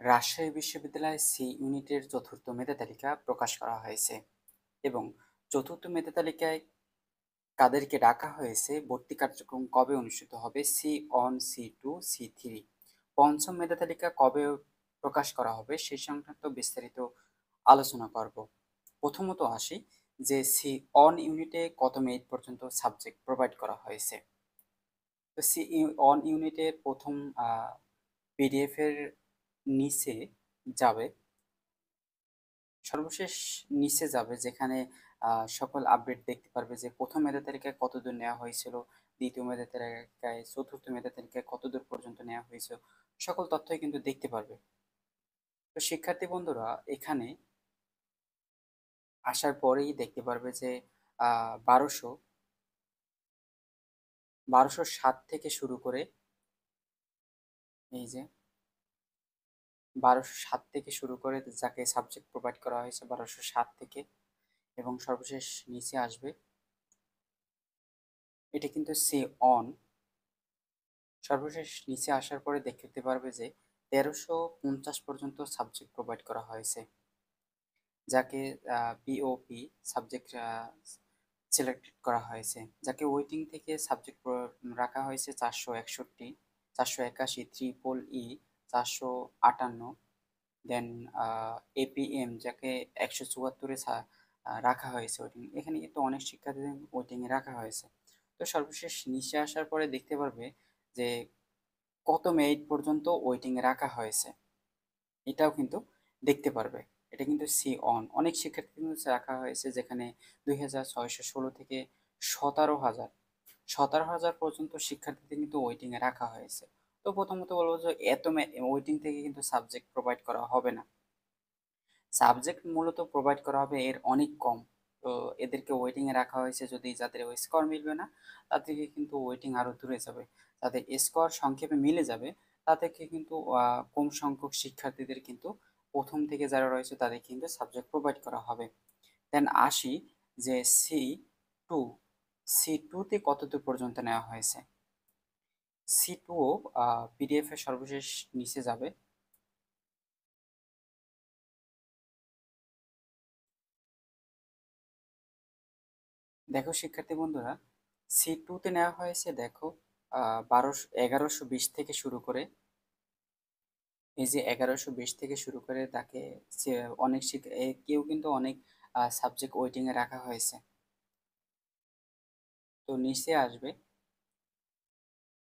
রাজশাহী বিশ্ববিদ্যালয় সি ইউনিটের চতুর্থ মেধা তালিকা প্রকাশ করা হয়েছে এবং চতুর্থ মেধা তালিকায় কাদেরকে ডাকা হয়েছে, ভর্তি কার্যক্রম কবে অনুষ্ঠিত হবে, সি-1, সি-2, সি-3, পঞ্চম মেধা তালিকা কবে প্রকাশ করা হবে সেই সংক্রান্ত বিস্তারিত আলোচনা করব। প্রথমত আসি যে সি-1 ইউনিটে কত মেরিট পর্যন্ত সাবজেক্ট প্রোভাইড করা হয়েছে। তো সি-1 ইউনিটের প্রথম পিডিএফ এর নিচে যাবে, সর্বশেষ নিচে যাবে যেখানে সকল আপডেট দেখতে পারবে যে প্রথম মেধা তালিকায় কতদূর নেওয়া হয়েছিল, দ্বিতীয় মেধা তালিকায়, চতুর্থ মেধা তালিকায় কতদূর পর্যন্ত নেওয়া হয়েছিল, সকল তথ্যই কিন্তু দেখতে পারবে। তো শিক্ষার্থী বন্ধুরা এখানে আসার পরেই দেখতে পারবে যে 1207 থেকে শুরু করে, এই যে 1207 থেকে শুরু করে যাকে সাবজেক্ট প্রোভাইড করা হয়েছে 1207 থেকে, এবং সর্বশেষ নিচে আসবে, এটা কিন্তু সি অন। সর্বশেষ নিচে আসার পরে দেখতে পারবে যে 1350 পর্যন্ত সাবজেক্ট প্রোভাইড করা হয়েছে, যাকে পিওপি সাবজেক্ট সিলেক্টেড করা হয়েছে, যাকে ওয়েটিং থেকে সাবজেক্ট রাখা হয়েছে 461, 481, ট্রিপল ই 458, দেন এপিএম যাকে 174-এ রাখা হয়েছে ওয়েটিং। এখানে কিন্তু অনেক শিক্ষার্থীদের ওয়েটিংয়ে রাখা হয়েছে। তো সর্বশেষ নিচে আসার পরে দেখতে পারবে যে কত মেরিট পর্যন্ত ওয়েটিংয়ে রাখা হয়েছে, এটাও কিন্তু দেখতে পারবে। এটা কিন্তু সি অন। অনেক শিক্ষার্থী কিন্তু রাখা হয়েছে যেখানে 2616 থেকে 17,000 পর্যন্ত শিক্ষার্থীদের কিন্তু ওয়েটিংয়ে রাখা হয়েছে। তো প্রথমত বলবো যে এত ওয়েটিং থেকে কিন্তু সাবজেক্ট প্রোভাইড করা হবে না, সাবজেক্ট মূলত প্রোভাইড করা হবে এর অনেক কম। তো এদেরকে ওয়েটিংয়ে রাখা হয়েছে, যদি যাদের স্কোর মিলবে না তাদেরকে কিন্তু ওয়েটিং আরও দূরে যাবে, যাদের স্কোর সংক্ষেপে মিলে যাবে তাদেরকে কিন্তু কম সংখ্যক শিক্ষার্থীদের কিন্তু প্রথম থেকে যারা রয়েছে তাদের কিন্তু সাবজেক্ট প্রোভাইড করা হবে। দেন আসি যে টু সি টুতে কতদূর পর্যন্ত নেওয়া হয়েছে। সি টুও পিডিএফ এর সর্বশেষ নিচে যাবে, দেখো শিক্ষার্থী বন্ধুরা সি-2তে নেওয়া হয়েছে, দেখো 1120 থেকে শুরু করে, এই যে 1120 থেকে শুরু করে তাকে অনেক কেউ কিন্তু অনেক সাবজেক্ট ওয়েটিংয়ে রাখা হয়েছে। তো নিচে আসবে,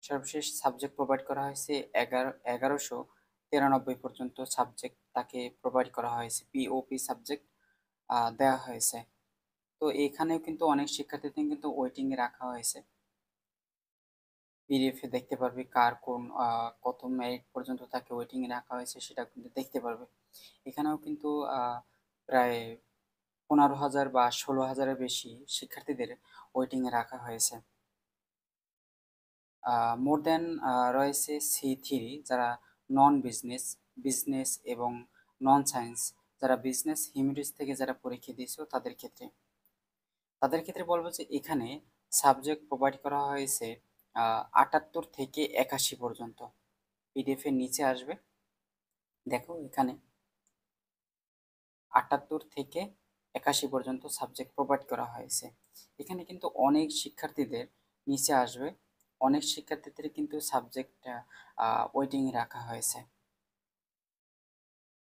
সর্বশেষ সাবজেক্ট প্রোভাইড করা হয়েছে 1193 পর্যন্ত সাবজেক্ট তাকে প্রোভাইড করা হয়েছে, পিওপি সাবজেক্ট দেওয়া হয়েছে। তো এখানেও কিন্তু অনেক শিক্ষার্থীদের কিন্তু ওয়েটিংয়ে রাখা হয়েছে, পিডিএফে দেখতে পারবে কার কোন কত মেরিট পর্যন্ত তাকে ওয়েটিংয়ে রাখা হয়েছে সেটা কিন্তু দেখতে পারবে। এখানেও কিন্তু প্রায় 15,000 বা 16,000-এর বেশি শিক্ষার্থীদের ওয়েটিংয়ে রাখা হয়েছে। মোর দেন রয়েছে সি-3, যারা নন বিজনেস, বিজনেস এবং নন সায়েন্স, যারা বিজনেস হিউম্যানিটিজ থেকে যারা পরীক্ষা দিয়েছো তাদের ক্ষেত্রে বলবো যে এখানে সাবজেক্ট প্রোভাইড করা হয়েছে 78 থেকে 81 পর্যন্ত। পিডিএফ এর নিচে আসবে, দেখো এখানে 78 থেকে 81 পর্যন্ত সাবজেক্ট প্রোভাইড করা হয়েছে। এখানে কিন্তু অনেক শিক্ষার্থীদের নিচে আসবে, অনেক শিক্ষার্থীদের কিন্তু সাবজেক্টটা ওয়েটিংয়ে রাখা হয়েছে।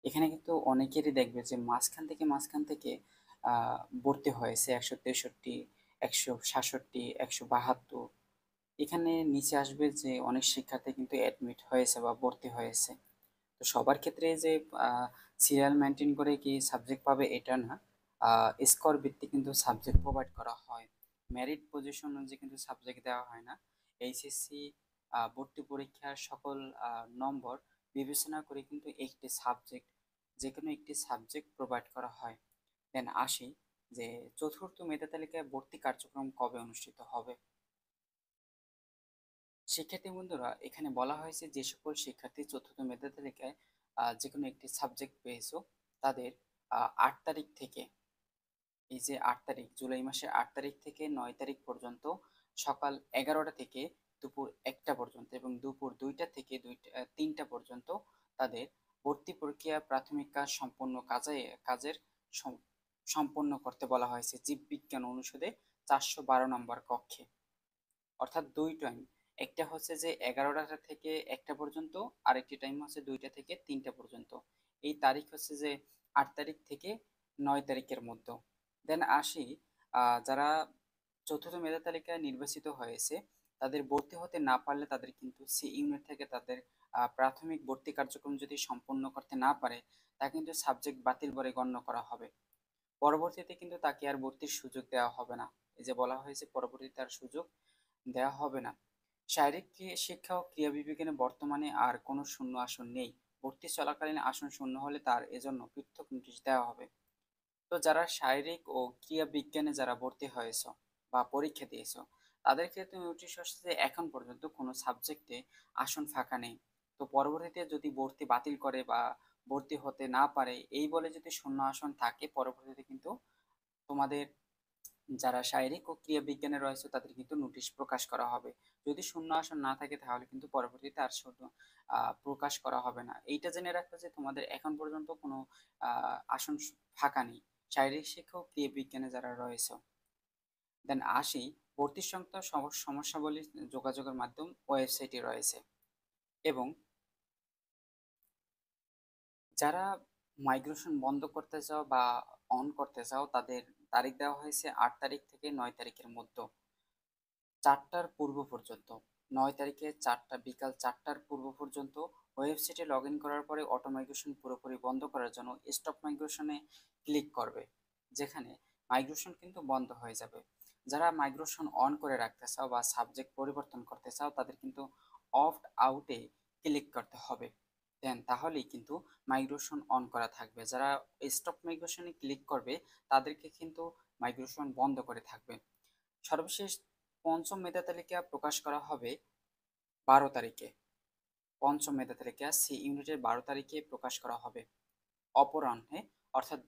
এখানে কিন্তু অনেকেরই দেখবে যে মাঝখান থেকে ভর্তি হয়েছে 163, 167, 172। এখানে নিচে আসবে যে অনেক শিক্ষার্থী কিন্তু অ্যাডমিট হয়েছে বা ভর্তি হয়েছে। তো সবার ক্ষেত্রে যে সিরিয়াল মেনটেন করে কি সাবজেক্ট পাবে এটা না, স্কোর ভিত্তিক কিন্তু সাবজেক্ট প্রোভাইড করা হয়, মেরিট পজিশন অনুযায়ী কিন্তু সাবজেক্ট দেওয়া হয় না। এইচএসসি ভর্তি পরীক্ষার সকল নম্বর বিবেচনা করে কিন্তু একটি সাবজেক্ট, যে কোনো একটি সাবজেক্ট প্রোভাইড করা হয়। দেন আসি যে চতুর্থ মেধা তালিকায় ভর্তি কার্যক্রম কবে অনুষ্ঠিত হবে। শিক্ষার্থী বন্ধুরা এখানে বলা হয়েছে যে সকল শিক্ষার্থী চতুর্থ মেধা তালিকায় যে কোনো একটি সাবজেক্ট পেয়েছো তাদের 8 তারিখ থেকে, এই যে 8 তারিখ, জুলাই মাসের 8 তারিখ থেকে 9 তারিখ পর্যন্ত সকাল 11টা থেকে দুপুর 1টা পর্যন্ত এবং দুপুর 2টা থেকে 3টা পর্যন্ত তাদের ভর্তি প্রক্রিয়া প্রাথমিক কাজ সম্পন্ন কাজের সম্পন্ন করতে বলা হয়েছে জীববিজ্ঞান অনুষদে 412 নম্বর কক্ষে। অর্থাৎ দুই টাইম, একটা হচ্ছে যে 11টা থেকে 1টা পর্যন্ত, আরেকটি টাইম হচ্ছে 2টা থেকে 3টা পর্যন্ত। এই তারিখ হচ্ছে যে 8 তারিখ থেকে 9 তারিখের মধ্যে। দেন আসি যারা চতুর্থ মেধা তালিকায় নির্বাচিত হয়েছে তাদের ভর্তি হতে না পারলে তাদের কিন্তু সি ইউনিট থেকে তাদের প্রাথমিক ভর্তি কার্যক্রম যদি সম্পন্ন করতে না পারে তা কিন্তু সাবজেক্ট বাতিল বলে গণ্য করা হবে। পরবর্তীতে কিন্তু তাকে আর ভর্তির সুযোগ দেওয়া হবে না। এই যে বলা হয়েছে পরবর্তীতে আর সুযোগ দেওয়া হবে না। শারীরিক শিক্ষা ও ক্রীড়া বিভাগে বর্তমানে আর কোনো শূন্য আসন নেই। ভর্তি চলাকালীন আসন শূন্য হলে তার এজন্য পৃথক নোটিশ দেওয়া হবে। তো যারা শারীরিক ও ক্রীড়া বিজ্ঞানে যারা ভর্তি হয়েছ বা পরীক্ষা দিয়েছ তাদের ক্ষেত্রে নোটিশ আসছে যে এখন পর্যন্ত কোনো সাবজেক্টে আসন ফাঁকা নেই। তো পরবর্তীতে যদি ভর্তি বাতিল করে বা ভর্তি হতে না পারে এই বলে যদি শূন্য আসন থাকে, পরবর্তীতে কিন্তু তোমাদের যারা শারীরিক ও ক্রীড়া বিজ্ঞানে রয়েছে তাদের কিন্তু নোটিশ প্রকাশ করা হবে। যদি শূন্য আসন না থাকে তাহলে কিন্তু পরবর্তীতে আর শূন্য প্রকাশ করা হবে না। এইটা জেনে রাখো যে তোমাদের এখন পর্যন্ত কোনো আসন ফাঁকা নেই শারীরিক শিক্ষা ও ক্রীড়া বিজ্ঞানে যারা রয়েছে। দেন আসি ভর্তি সংক্রান্ত সমস্যাবলী যোগাযোগের মাধ্যম ওয়েবসাইটে রয়েছে। এবং যারা মাইগ্রেশন বন্ধ করতে চাও বা অন করতে চাও তাদের তারিখ দেওয়া হয়েছে 8 তারিখ থেকে 9 তারিখের মধ্যে 4টার পূর্ব পর্যন্ত। 9 তারিখে বিকাল 4টার পূর্ব পর্যন্ত ওয়েবসাইটে লগ ইন করার পরে অটো মাইগ্রেশন পুরোপুরি বন্ধ করার জন্য স্টপ মাইগ্রেশনে ক্লিক করবে, যেখানে মাইগ্রেশন কিন্তু বন্ধ হয়ে যাবে। যারা মাইগ্রেশন অন করে রাখতে চাও বা সাবজেক্ট পরিবর্তন করতে চাও তাদের কিন্তু অফট আউটে ক্লিক করতে হবে। দেন তাহলেই কিন্তু মাইগ্রেশন অন করা থাকবে। যারা স্টপ মাইগ্রেশনে ক্লিক করবে তাদেরকে কিন্তু মাইগ্রেশন বন্ধ করে থাকবে। সর্বশেষ পঞ্চম মেধা তালিকা প্রকাশ করা হবে 12 তারিখে। পঞ্চম মেধা তালিকা সি ইউনিটের 12 তারিখে প্রকাশ করা হবে অপরাহ্নে, অর্থাৎ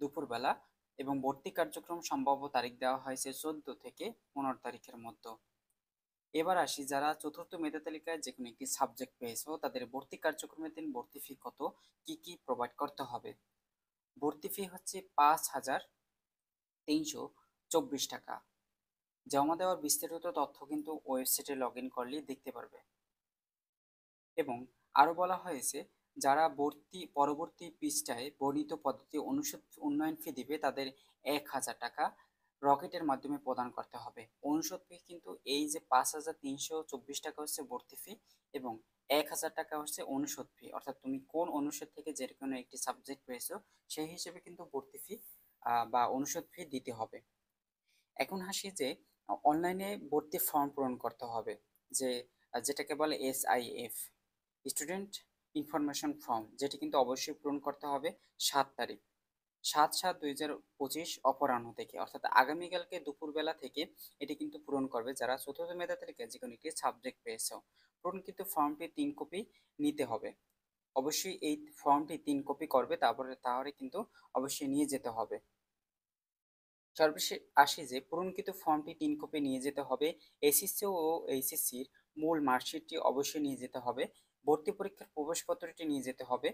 দুপুরবেলা এবং ভর্তি কার্যক্রম সম্ভাব্য তারিখ দেওয়া হয়েছে 14 থেকে 15 তারিখের মধ্যে। এবার আসি যারা চতুর্থ মেধা তালিকায় যে কোনো একটি সাবজেক্ট পেয়েছো তাদের ভর্তি কার্যক্রমের দিন ভর্তি ফি কত, কি কি প্রোভাইড করতে হবে। ভর্তি ফি হচ্ছে 5,324 টাকা। জমা দেওয়ার বিস্তারিত তথ্য কিন্তু ওয়েবসাইটে লগ ইন করলেই দেখতে পারবে। এবং আরও বলা হয়েছে যারা পরবর্তী পৃষ্ঠায় বর্ণিত পদ্ধতি উন্নয়ন ফি দিবে তাদের 1,000 টাকা রকেটের মাধ্যমে প্রদান করতে হবে। অনুষদ ফি কিন্তু এই যে 5,324 টাকা হচ্ছে ভর্তি ফি এবং 1,000 টাকা হচ্ছে অনুষদ ফি, অর্থাৎ তুমি কোন অনুষদ থেকে যে কোনো একটি সাবজেক্ট পেয়েছো সেই হিসেবে কিন্তু ভর্তি ফি বা অনুষদ ফি দিতে হবে। এখন আসি যে অনলাইনে ভর্তি ফর্ম পূরণ করতে হবে, যে যেটাকে বলে SIF, স্টুডেন্ট ইনফরমেশন ফর্ম, যেটি কিন্তু অবশ্যই পূরণ করতে হবে 7 তারিখ, 7/7/2025 অপরাহ্ন থেকে, অর্থাৎ আগামীকালকে দুপুরবেলা থেকে এটি কিন্তু পূরণ করবে যারা চতুর্থ মেধা তালিকায় যে কোনো একটি সাবজেক্ট পেয়েছে। পূরণ কিন্তু ফর্মটি 3 কপি নিতে হবে। অবশ্যই এই ফর্মটি 3 কপি করবে, তাহলে কিন্তু অবশ্যই নিয়ে যেতে হবে। সর্বশেষ আসি যে পূরণকৃত ফর্মটি 3 কপি নিয়ে যেতে হবে। এসএসসি ও এইচএসসির মূল মার্কশিটটি অবশ্যই নিয়ে যেতে হবে। ভর্তি পরীক্ষার প্রবেশপত্রটি নিয়ে যেতে হবে।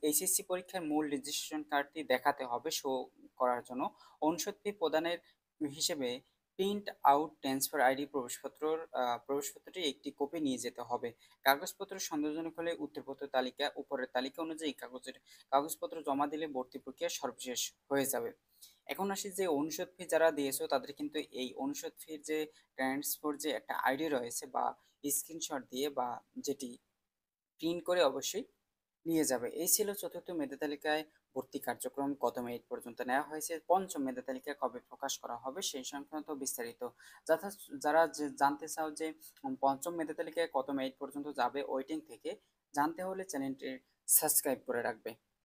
এইচএসসি পরীক্ষার মূল রেজিস্ট্রেশন কার্ডটি দেখাতে হবে শো করার জন্য। অনুষদ ফি প্রদানের হিসেবে প্রিন্ট আউট ট্রান্সফার আইডি প্রবেশপত্রটি 1টি কপি নিয়ে যেতে হবে। কাগজপত্র সন্দেহজনক হলে উত্তরপত্র তালিকা উপরের তালিকা অনুযায়ী কাগজপত্র জমা দিলে ভর্তি প্রক্রিয়া সর্বশেষ হয়ে যাবে। এখন আসি যে অনুষদ ফি যারা দিয়েছো তাদের কিন্তু এই অনুষদ ফির যে ট্রান্সফার যে একটা আইডি রয়েছে বা স্ক্রিনশট দিয়ে বা যেটি প্রিন্ট করে অবশ্যই নিয়ে যাবে। এই ছিল চতুর্থ মেধা তালিকায় ভর্তি কার্যক্রম কত মিনিট পর্যন্ত নেওয়া হয়েছে। পঞ্চম মেধা তালিকা কবে প্রকাশ করা হবে সেই সংক্রান্ত বিস্তারিত যারা জানতে চাও যে পঞ্চম মেধা তালিকায় কত মিনিট পর্যন্ত যাবে ওয়েটিং থেকে, জানতে হলে চ্যানেলটি সাবস্ক্রাইব করে রাখবে।